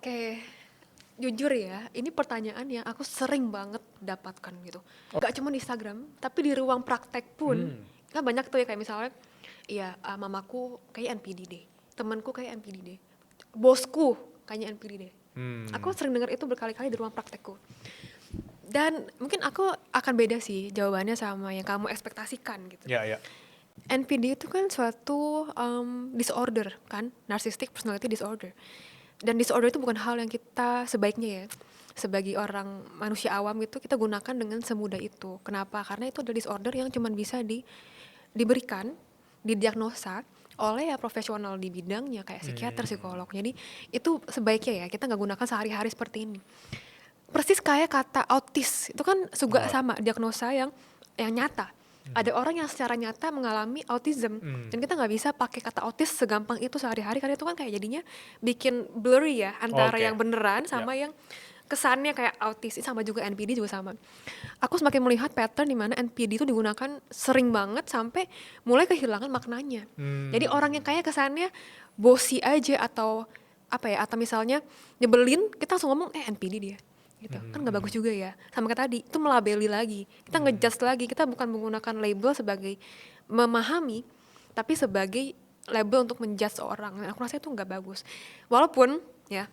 Oke, jujur ya, ini pertanyaan yang aku sering banget dapatkan gitu. Gak cuma di Instagram, tapi di ruang praktek pun, Hmm. kan banyak tuh ya kayak misalnya, iya mamaku kayak NPD deh, temanku kayak NPD deh, bosku kayaknya NPD deh. Aku Hmm. sering dengar itu berkali-kali di ruang praktekku. Dan mungkin aku akan beda sih jawabannya sama yang kamu ekspektasikan gitu. Ya, ya. NPD itu kan suatu disorder kan, narcissistic personality disorder. Dan disorder itu bukan hal yang kita sebaiknya ya, sebagai orang manusia awam itu kita gunakan dengan semudah itu. Kenapa? Karena itu adalah disorder yang cuma bisa diberikan, didiagnosa oleh ya profesional di bidangnya kayak psikiater, psikolog. Jadi itu sebaiknya ya kita nggak gunakan sehari-hari seperti ini. Persis kayak kata autis, itu kan juga Wah. sama diagnosa yang nyata. Ada orang yang secara nyata mengalami autism dan kita nggak bisa pakai kata autis segampang itu sehari-hari karena itu kan kayak jadinya bikin blurry ya antara Oke. yang beneran Ya. sama yang kesannya kayak autis. Sama juga NPD juga sama. Aku semakin melihat pattern di mana NPD itu digunakan sering banget sampai mulai kehilangan maknanya. Jadi orang yang kayak kesannya bosi aja atau apa ya, atau misalnya nyebelin, kita langsung ngomong NPD dia gitu kan, nggak bagus juga ya. Sama kayak tadi itu melabeli lagi, kita ngejudge lagi, kita bukan menggunakan label sebagai memahami tapi sebagai label untuk menjudge seorang. Nah, aku rasa itu nggak bagus, walaupun ya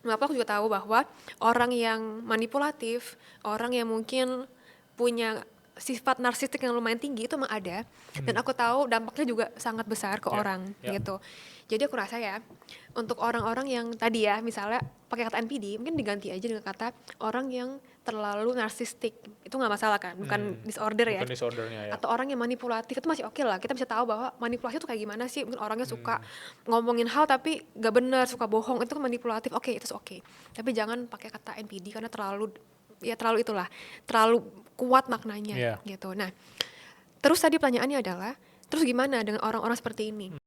aku juga tahu bahwa orang yang manipulatif, orang yang mungkin punya sifat narsistik yang lumayan tinggi itu emang ada, dan aku tahu dampaknya juga sangat besar ke Ya. orang Ya. gitu. Jadi aku rasa ya untuk orang-orang yang tadi ya misalnya pakai kata NPD mungkin diganti aja dengan kata orang yang terlalu narsistik, itu nggak masalah kan, bukan disorder ya. Bukan disordernya ya. Atau orang yang manipulatif itu masih oke lah, kita bisa tahu bahwa manipulasi itu kayak gimana sih. Mungkin orangnya suka ngomongin hal tapi gak benar, suka bohong, itu kan manipulatif, oke itu oke. Tapi jangan pakai kata NPD karena terlalu itulah, terlalu kuat maknanya Iya. gitu. Nah terus tadi pertanyaannya adalah terus gimana dengan orang-orang seperti ini.